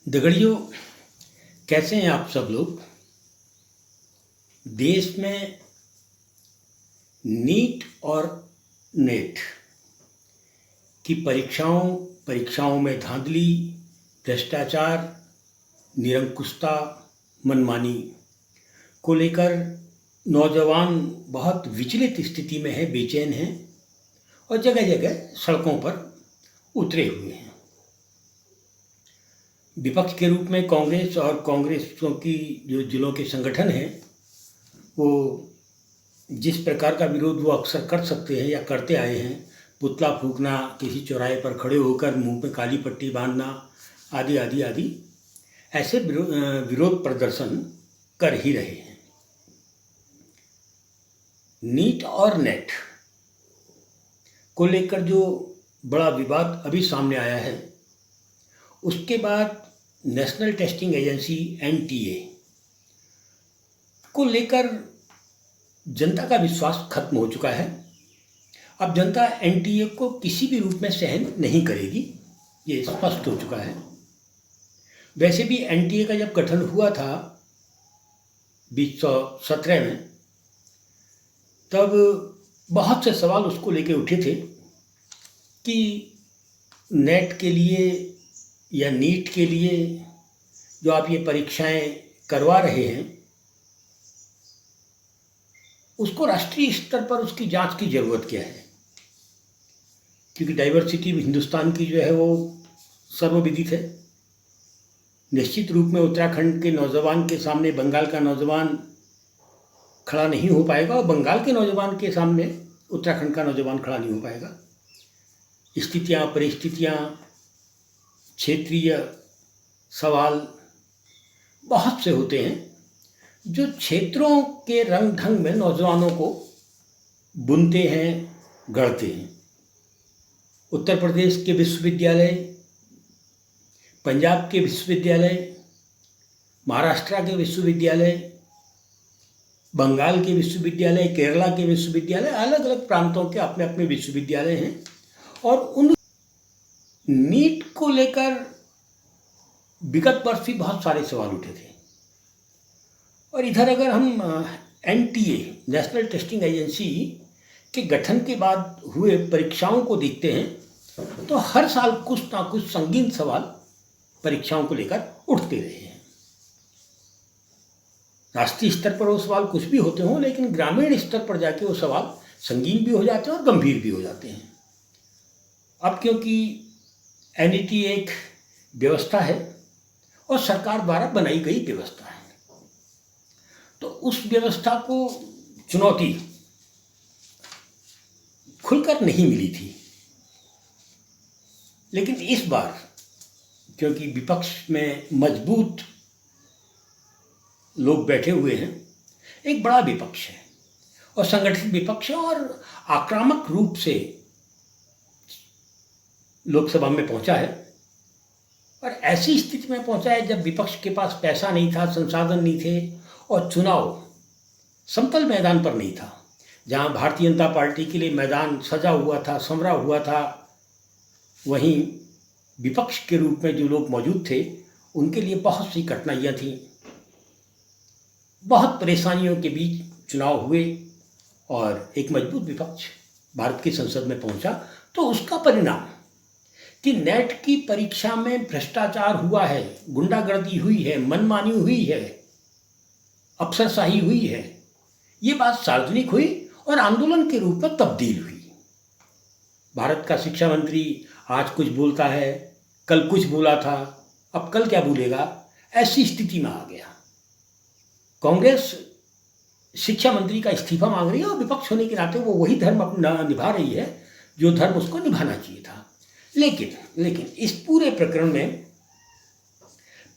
दगड़ियों, कैसे हैं आप सब लोग। देश में नीट और नेट की परीक्षाओं में धांधली, भ्रष्टाचार, निरंकुशता, मनमानी को लेकर नौजवान बहुत विचलित स्थिति में है, बेचैन हैं और जगह जगह सड़कों पर उतरे हुए हैं। विपक्ष के रूप में कांग्रेस और कांग्रेसों की जो जिलों के संगठन हैं, वो जिस प्रकार का विरोध वो अक्सर कर सकते हैं या करते आए हैं, पुतला फूंकना, किसी चौराहे पर खड़े होकर मुंह पे काली पट्टी बांधना आदि आदि आदि, ऐसे विरोध प्रदर्शन कर ही रहे हैं। नीट और नेट को लेकर जो बड़ा विवाद अभी सामने आया है, उसके बाद नेशनल टेस्टिंग एजेंसी एनटीए को लेकर जनता का विश्वास खत्म हो चुका है। अब जनता एनटीए को किसी भी रूप में सहन नहीं करेगी, ये स्पष्ट हो चुका है। वैसे भी एनटीए का जब गठन हुआ था 2017 में, तब बहुत से सवाल उसको लेके उठे थे कि नेट के लिए या नीट के लिए जो आप ये परीक्षाएं करवा रहे हैं, उसको राष्ट्रीय स्तर पर उसकी जांच की ज़रूरत क्या है, क्योंकि डाइवर्सिटी हिंदुस्तान की जो है वो सर्वविदित है। निश्चित रूप में उत्तराखंड के नौजवान के सामने बंगाल का नौजवान खड़ा नहीं हो पाएगा और बंगाल के नौजवान के सामने उत्तराखंड का नौजवान खड़ा नहीं हो पाएगा। स्थितियाँ, परिस्थितियाँ, क्षेत्रीय सवाल बहुत से होते हैं जो क्षेत्रों के रंग ढंग में नौजवानों को बुनते हैं, गढ़ते हैं। उत्तर प्रदेश के विश्वविद्यालय, पंजाब के विश्वविद्यालय, महाराष्ट्र के विश्वविद्यालय, बंगाल के विश्वविद्यालय, केरला के विश्वविद्यालय, अलग अलग प्रांतों के अपने अपने विश्वविद्यालय हैं और उन नीट को लेकर विगत वर्ष भी बहुत सारे सवाल उठे थे। और इधर अगर हम एनटीए, नेशनल टेस्टिंग एजेंसी के गठन के बाद हुए परीक्षाओं को देखते हैं, तो हर साल कुछ ना कुछ संगीन सवाल परीक्षाओं को लेकर उठते रहे हैं। राष्ट्रीय स्तर पर वो सवाल कुछ भी होते हों, लेकिन ग्रामीण स्तर पर जाके वो सवाल संगीन भी हो जाते हैं और गंभीर भी हो जाते हैं। अब क्योंकि एनईटी एक व्यवस्था है और सरकार द्वारा बनाई गई व्यवस्था है, तो उस व्यवस्था को चुनौती खुलकर नहीं मिली थी। लेकिन इस बार क्योंकि विपक्ष में मजबूत लोग बैठे हुए हैं, एक बड़ा विपक्ष है और संगठित विपक्ष है और आक्रामक रूप से लोकसभा में पहुंचा है। और ऐसी स्थिति में पहुंचा है जब विपक्ष के पास पैसा नहीं था, संसाधन नहीं थे और चुनाव समतल मैदान पर नहीं था। जहां भारतीय जनता पार्टी के लिए मैदान सजा हुआ था, संवरा हुआ था, वहीं विपक्ष के रूप में जो लोग मौजूद थे, उनके लिए बहुत सी कठिनाइयां थीं। बहुत परेशानियों के बीच चुनाव हुए और एक मजबूत विपक्ष भारत की संसद में पहुंचा। तो उसका परिणाम कि नेट की परीक्षा में भ्रष्टाचार हुआ है, गुंडागर्दी हुई है, मनमानी हुई है, अफसरशाही हुई है, ये बात सार्वजनिक हुई और आंदोलन के रूप में तब्दील हुई। भारत का शिक्षा मंत्री आज कुछ बोलता है, कल कुछ बोला था, अब कल क्या बोलेगा, ऐसी स्थिति में आ गया। कांग्रेस शिक्षा मंत्री का इस्तीफा मांग रही है और विपक्ष होने के नाते वो वही धर्म अपना निभा रही है जो धर्म उसको निभाना चाहिए था। लेकिन इस पूरे प्रकरण में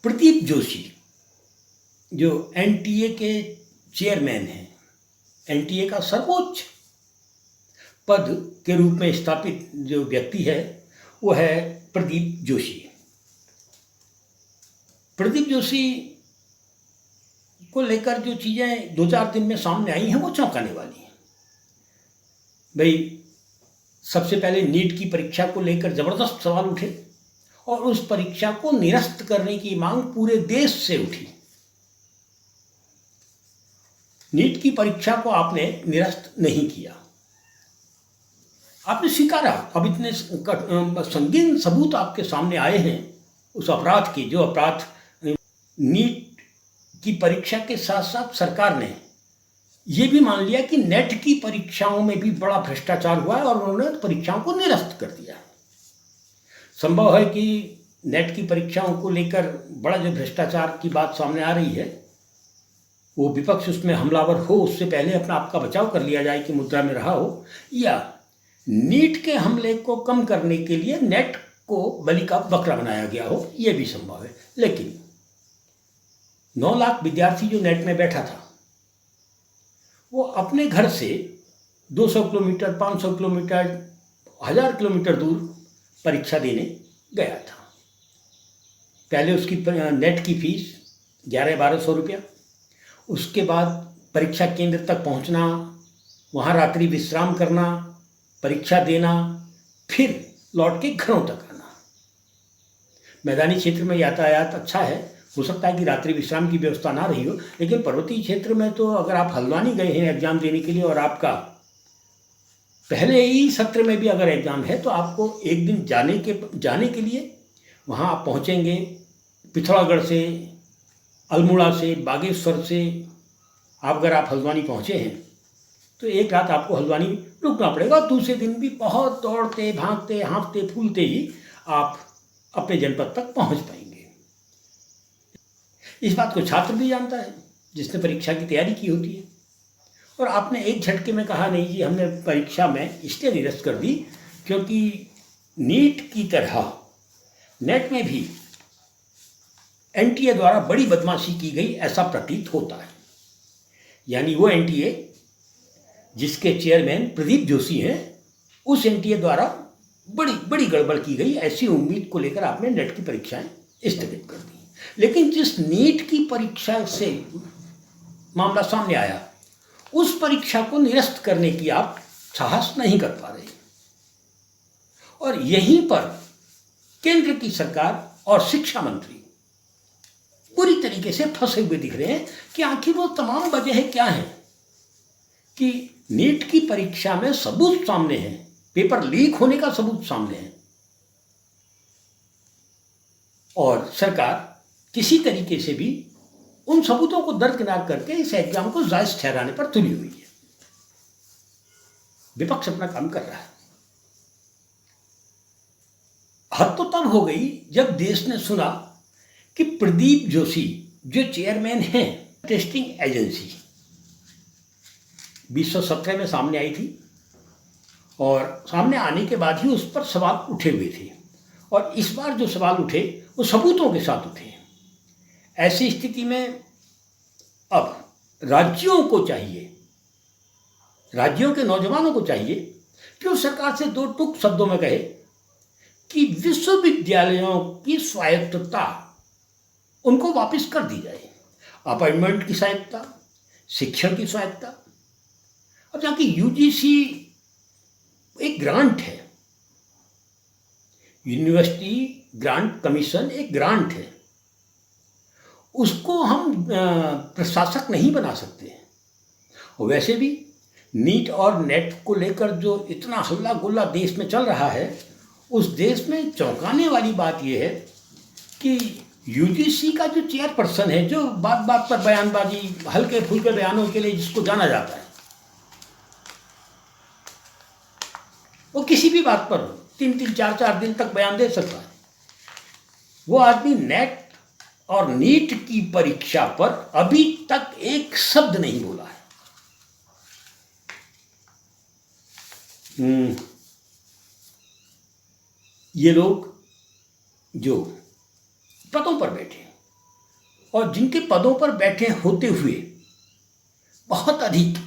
प्रदीप जोशी जो एनटीए के चेयरमैन हैं, एनटीए का सर्वोच्च पद के रूप में स्थापित जो व्यक्ति है वो है प्रदीप जोशी। प्रदीप जोशी को लेकर जो चीज़ें 2-4 दिन में सामने आई हैं वो चौंकाने वाली हैं। भाई, सबसे पहले नीट की परीक्षा को लेकर ज़बरदस्त सवाल उठे और उस परीक्षा को निरस्त करने की मांग पूरे देश से उठी। नीट की परीक्षा को आपने निरस्त नहीं किया, आपने स्वीकारा। अब इतने संगीन सबूत आपके सामने आए हैं उस अपराध की, जो अपराध नीट की परीक्षा के साथ साथ सरकार ने ये भी मान लिया कि नेट की परीक्षाओं में भी बड़ा भ्रष्टाचार हुआ है और उन्होंने परीक्षाओं को निरस्त कर दिया। संभव है कि नेट की परीक्षाओं को लेकर बड़ा जो भ्रष्टाचार की बात सामने आ रही है, वो विपक्ष उसमें हमलावर हो उससे पहले अपना आपका बचाव कर लिया जाए कि मुद्रा में रहा हो, या नीट के हमले को कम करने के लिए नेट को बलि का बकरा बनाया गया हो, यह भी संभव है। लेकिन 9 लाख विद्यार्थी जो नेट में बैठा था, वो अपने घर से 200 किलोमीटर, 500 किलोमीटर, 1000 किलोमीटर दूर परीक्षा देने गया था। पहले उसकी नेट की फीस 1100-1200 रुपया, उसके बाद परीक्षा केंद्र तक पहुंचना, वहाँ रात्रि विश्राम करना, परीक्षा देना, फिर लौट के घरों तक आना। मैदानी क्षेत्र में यातायात अच्छा है, हो सकता है कि रात्रि विश्राम की व्यवस्था ना रही हो, लेकिन पर्वतीय क्षेत्र में तो अगर आप हल्द्वानी गए हैं एग्जाम देने के लिए और आपका पहले ही सत्र में भी अगर एग्जाम है, तो आपको एक दिन जाने के लिए वहाँ आप पहुँचेंगे पिथौरागढ़ से, अल्मोड़ा से, बागेश्वर से। अगर आप हल्द्वानी पहुँचे हैं तो एक रात आपको हल्द्वानी रुकना पड़ेगा और दूसरे दिन भी बहुत दौड़ते भागते हाँफते फूलते ही आप अपने जनपद तक पहुँच पाएंगे। इस बात को छात्र भी जानता है जिसने परीक्षा की तैयारी की होती है। और आपने एक झटके में कहा नहीं जी हमने परीक्षा में इसलिए निरस्त कर दी क्योंकि नीट की तरह नेट में भी एनटीए द्वारा बड़ी बदमाशी की गई ऐसा प्रतीत होता है। यानी वो एनटीए जिसके चेयरमैन प्रदीप जोशी हैं, उस एनटीए द्वारा बड़ी गड़बड़ की गई ऐसी उम्मीद को लेकर आपने नेट की परीक्षाएं स्थगित कर दी। लेकिन जिस नीट की परीक्षा से मामला सामने आया, उस परीक्षा को निरस्त करने की आप साहस नहीं कर पा रहे। और यहीं पर केंद्र की सरकार और शिक्षा मंत्री पूरी तरीके से फंसे हुए दिख रहे हैं कि आखिर वो तमाम वजह क्या है कि नीट की परीक्षा में सबूत सामने है, पेपर लीक होने का सबूत सामने है, और सरकार किसी तरीके से भी उन सबूतों को दरकिनार करके इस एग्जाम को जायज ठहराने पर तुली हुई है। विपक्ष अपना काम कर रहा है। हद तो तब हो गई जब देश ने सुना कि प्रदीप जोशी जो चेयरमैन हैं टेस्टिंग एजेंसी 2017 में सामने आई थी, और सामने आने के बाद ही उस पर सवाल उठे हुए थे, और इस बार जो सवाल उठे वो सबूतों के साथ उठे। ऐसी स्थिति में अब राज्यों को चाहिए, राज्यों के नौजवानों को चाहिए कि वो सरकार से 2 टूक शब्दों में कहे कि विश्वविद्यालयों की स्वायत्तता उनको वापस कर दी जाए। अपॉइंटमेंट की स्वायत्तता, शिक्षण की स्वायत्तता। अब जबकि यूजीसी एक ग्रांट है, यूनिवर्सिटी ग्रांट कमीशन एक ग्रांट है, उसको हम प्रशासक नहीं बना सकते। और वैसे भी नीट और नेट को लेकर जो इतना हल्ला गुल्ला देश में चल रहा है, उस देश में चौंकाने वाली बात यह है कि यूजीसी का जो चेयरपर्सन है, जो बात बात पर बयानबाजी, हल्के फुल्के बयानों के लिए जिसको जाना जाता है, वो किसी भी बात पर 3-3, 4-4 दिन तक बयान दे सकता है। वो आदमी नेट और नीट की परीक्षा पर अभी तक एक शब्द नहीं बोला है। ये लोग जो पदों पर बैठे और जिनके पदों पर बैठे होते हुए बहुत अधिक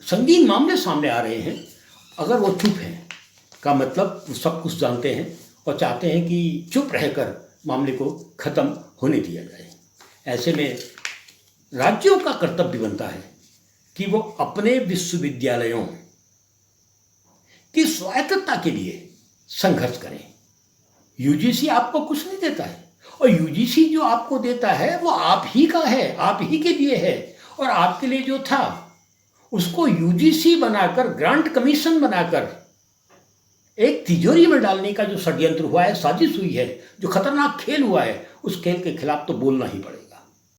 संगीन मामले सामने आ रहे हैं, अगर वो चुप हैं का मतलब वो सब कुछ जानते हैं और चाहते हैं कि चुप रहकर मामले को खत्म होने दिया जाए। ऐसे में राज्यों का कर्तव्य बनता है कि वो अपने विश्वविद्यालयों की स्वायत्तता के लिए संघर्ष करें। यूजीसी आपको कुछ नहीं देता है, और यूजीसी जो आपको देता है वो आप ही का है, आप ही के लिए है। और आपके लिए जो था उसको यूजीसी बनाकर, ग्रांट कमीशन बनाकर एक तिजोरी में डालने का जो षड्यंत्र हुआ है, साजिश हुई है, जो खतरनाक खेल हुआ है, उस खेल के खिलाफ तो बोलना ही पड़ेगा।